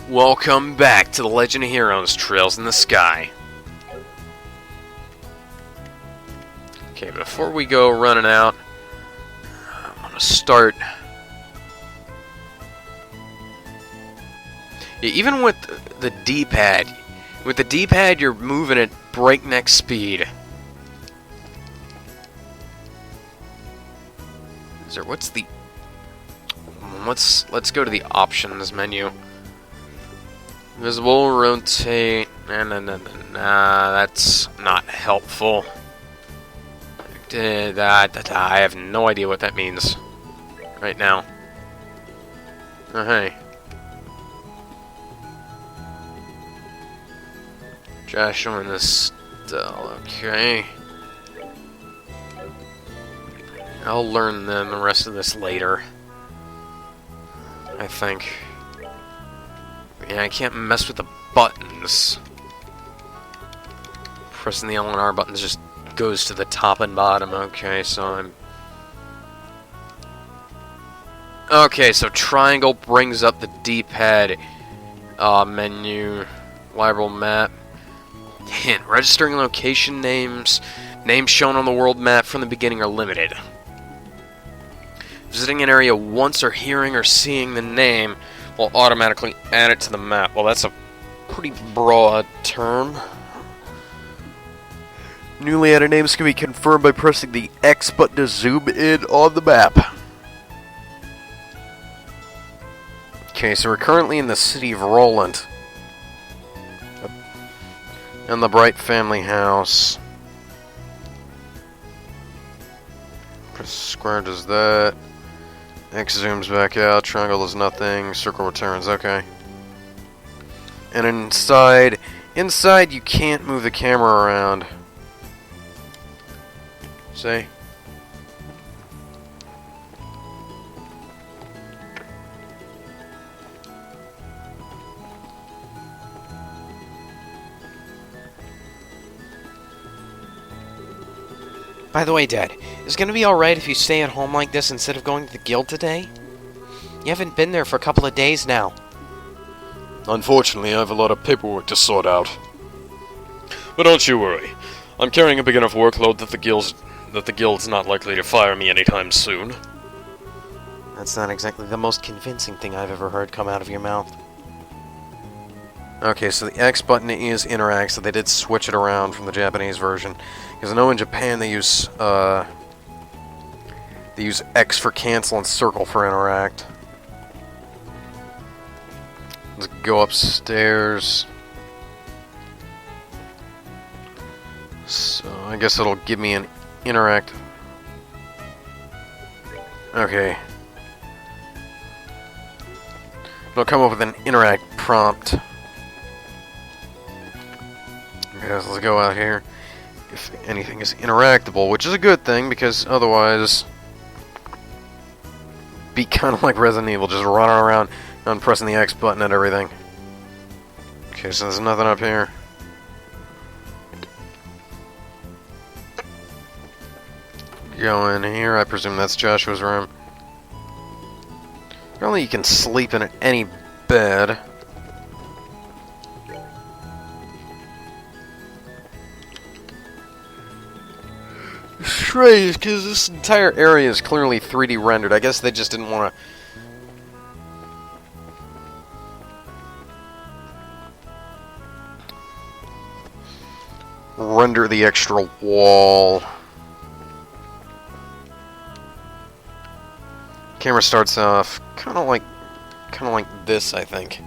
Welcome back to the Legend of Heroes Trails in the Sky. Okay, before we go running out, I'm gonna start. Yeah, even with the D-pad, you're moving at breakneck speed. Let's go to the options menu. Visible, rotate, nah, that's not helpful. I have no idea what that means right now. Oh, hey. Joshua in this style, okay. I'll learn then the rest of this later, I think. Yeah, I can't mess with the buttons. Pressing the L and R buttons just goes to the top and bottom. Okay, so Okay, so triangle brings up the D-pad menu, library map. Hint, registering location names. Names shown on the world map from the beginning are limited. Visiting an area once or hearing or seeing the name will automatically add it to the map. Well, that's a pretty broad term. Newly added names can be confirmed by pressing the X button to zoom in on the map. Okay, so we're currently in the city of Roland. And the Bright family house. Press square does that. X zooms back out, triangle does nothing, circle returns, okay. And inside you can't move the camera around. See? By the way, Dad, is it going to be alright if you stay at home like this instead of going to the guild today? You haven't been there for a couple of days now. Unfortunately, I have a lot of paperwork to sort out. But don't you worry. I'm carrying a big enough workload that the guild's not likely to fire me anytime soon. That's not exactly the most convincing thing I've ever heard come out of your mouth. Okay, so the X button is interact, so they did switch it around from the Japanese version. Because I know in Japan they use X for cancel and circle for interact. Let's go upstairs. So I guess it'll give me an interact. Okay. It'll come up with an interact prompt. Okay, so let's go out here. If anything is interactable, which is a good thing, because otherwise be kind of like Resident Evil, just running around and pressing the X button and everything. Okay, so there's nothing up here. Go in here, I presume that's Joshua's room. Apparently you can sleep in any bed. Strange, because this entire area is clearly 3D rendered. I guess they just didn't want to render the extra wall. Camera starts off kind of like this, I think.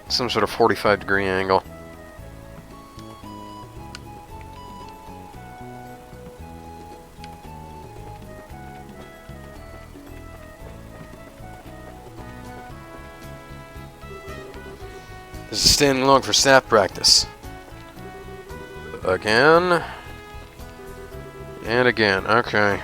Some sort of 45-degree angle. This is standing long for staff practice. Again. And again. Okay.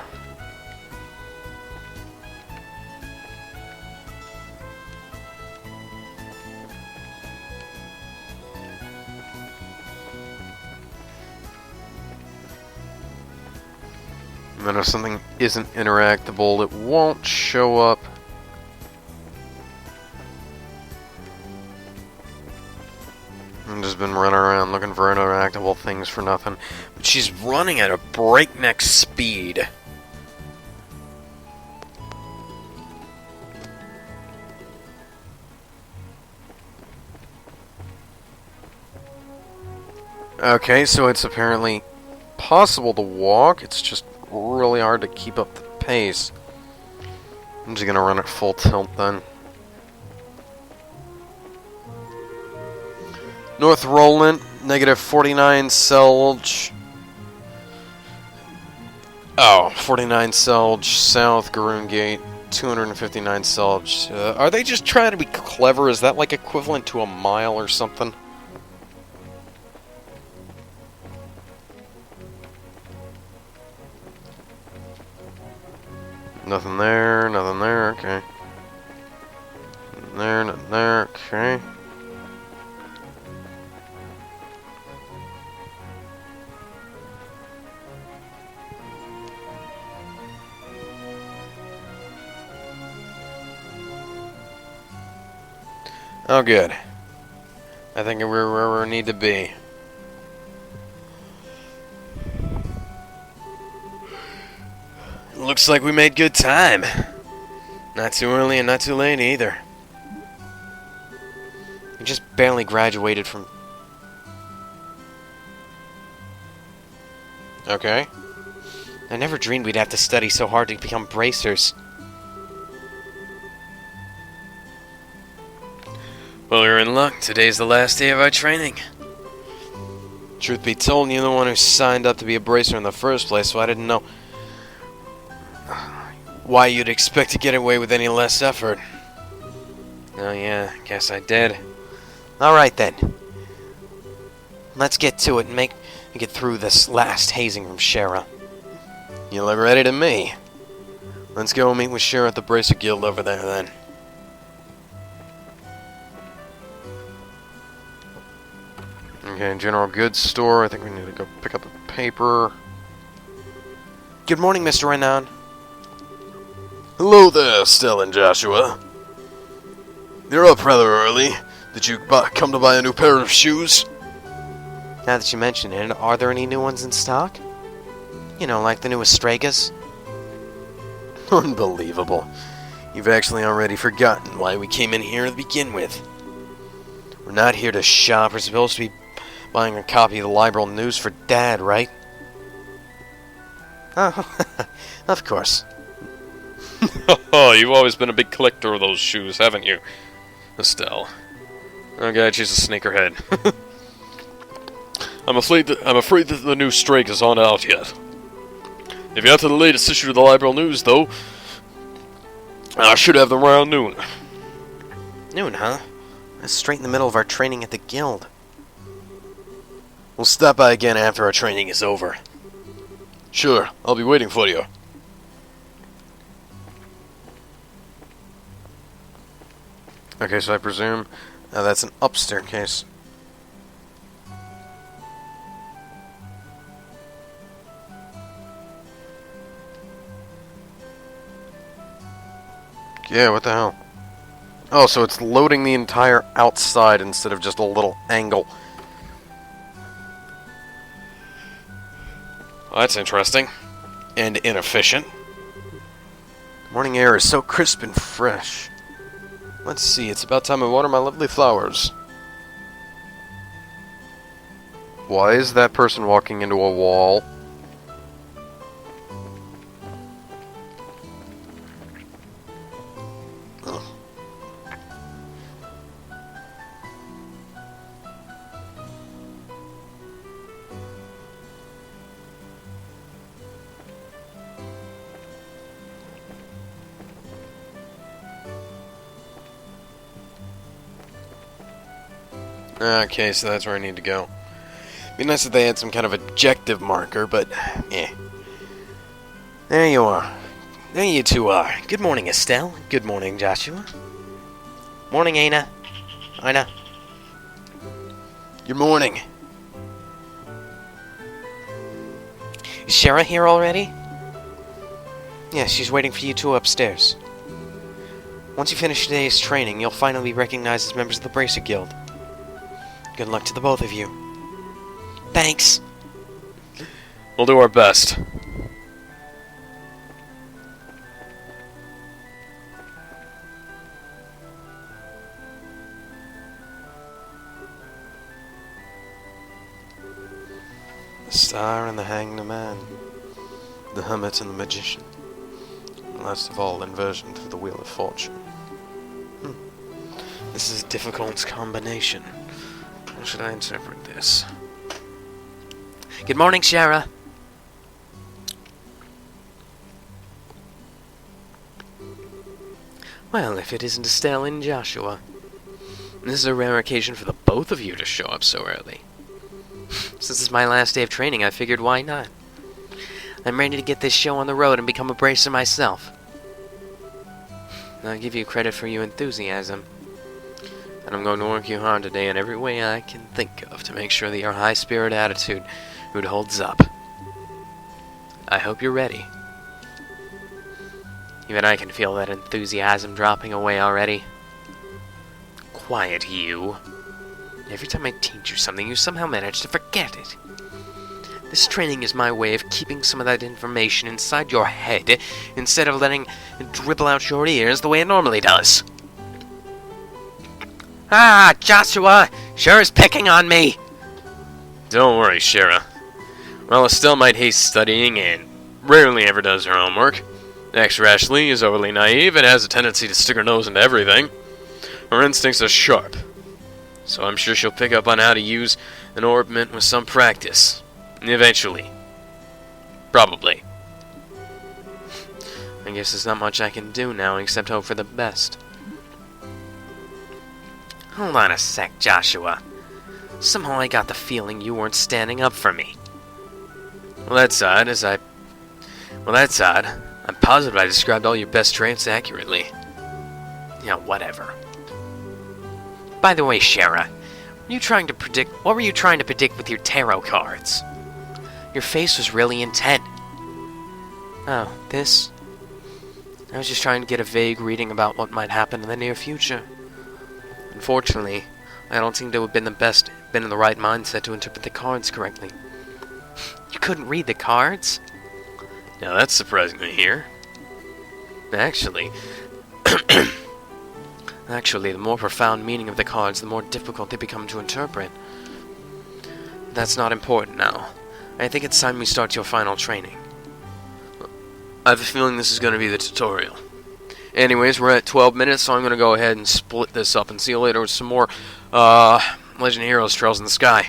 And then if something isn't interactable, it won't show up. I've just been running around looking for interactable things for nothing. But she's running at a breakneck speed. Okay, so it's apparently possible to walk. It's just really hard to keep up the pace. I'm just gonna run at full tilt then. North Roland, negative 49 Selge. Oh, 49 Selge, South Garoon Gate, 259 Selge. Are they just trying to be clever? Is that like equivalent to a mile or something? Nothing there, okay. Nothing there, okay. Oh, good. I think we're where we need to be. Looks like we made good time. Not too early and not too late either. We just barely graduated from... Okay. I never dreamed we'd have to study so hard to become bracers. Well, you're in luck. Today's the last day of our training. Truth be told, you're the one who signed up to be a bracer in the first place, so I didn't know why you'd expect to get away with any less effort. Oh yeah, guess I did. Alright then. Let's get to it and get through this last hazing from Shara. You look ready to me. Let's go meet with Shara at the Bracer Guild over there then. Okay, general goods store. I think we need to go pick up a paper. Good morning, Mr. Renan. Hello there, Stell and Joshua. You're up rather early. Did you come to buy a new pair of shoes? Now that you mention it, are there any new ones in stock? You know, like the newest Stragas? Unbelievable. You've actually already forgotten why we came in here to begin with. We're not here to shop. We're supposed to be buying a copy of the Liberal News for Dad, right? Oh, of course. Oh, you've always been a big collector of those shoes, haven't you, Estelle? Oh god, she's a sneakerhead. I'm afraid that the new Strake is not out yet. If you're after the latest issue of the Liberal News, though, I should have them around noon. Noon, huh? That's straight in the middle of our training at the guild. We'll stop by again after our training is over. Sure, I'll be waiting for you. Okay, so I presume that's an up staircase. Yeah, what the hell? Oh, so it's loading the entire outside instead of just a little angle. Well, that's interesting. And inefficient. Morning air is so crisp and fresh. Let's see, it's about time I water my lovely flowers. Why is that person walking into a wall? Okay, so that's where I need to go. Be nice if they had some kind of objective marker, but eh. There you are. There you two are. Good morning, Estelle. Good morning, Joshua. Morning, Aina. Aina. Good morning. Is Shara here already? Yes, she's waiting for you two upstairs. Once you finish today's training, you'll finally be recognized as members of the Bracer Guild. Good luck to the both of you. Thanks. We'll do our best. The Star and the Hanged Man. The Hermit and the Magician. And last of all, inversion to the Wheel of Fortune. This is a difficult combination. How should I interpret this? Good morning, Shara. Well, if it isn't Estelle and Joshua. This is a rare occasion for the both of you to show up so early. Since this is my last day of training, I figured why not? I'm ready to get this show on the road and become a bracer myself. I'll give you credit for your enthusiasm. And I'm going to work you hard today in every way I can think of to make sure that your high-spirit attitude holds up. I hope you're ready. Even I can feel that enthusiasm dropping away already. Quiet, you. Every time I teach you something, you somehow manage to forget it. This training is my way of keeping some of that information inside your head, instead of letting it dribble out your ears the way it normally does. Ah, Joshua! Sure is picking on me! Don't worry, Shara. While Estelle might hate studying and rarely ever does her homework, ex-Rashley is overly naive and has a tendency to stick her nose into everything. Her instincts are sharp, so I'm sure she'll pick up on how to use an ornament with some practice. Eventually. Probably. I guess there's not much I can do now except hope for the best. Hold on a sec, Joshua. Somehow I got the feeling you weren't standing up for me. Well, that's odd, I'm positive I described all your best traits accurately. Yeah, whatever. By the way, Shara, what were you trying to predict with your tarot cards? Your face was really intent. Oh, this? I was just trying to get a vague reading about what might happen in the near future. Unfortunately, I don't seem to have been in the right mindset to interpret the cards correctly. You couldn't read the cards? Now that's surprising to hear. Actually, the more profound meaning of the cards, the more difficult they become to interpret. That's not important now. I think it's time we start your final training. I have a feeling this is going to be the tutorial. Anyways, we're at 12 minutes, so I'm going to go ahead and split this up and see you later with some more Legend of Heroes Trails in the Sky.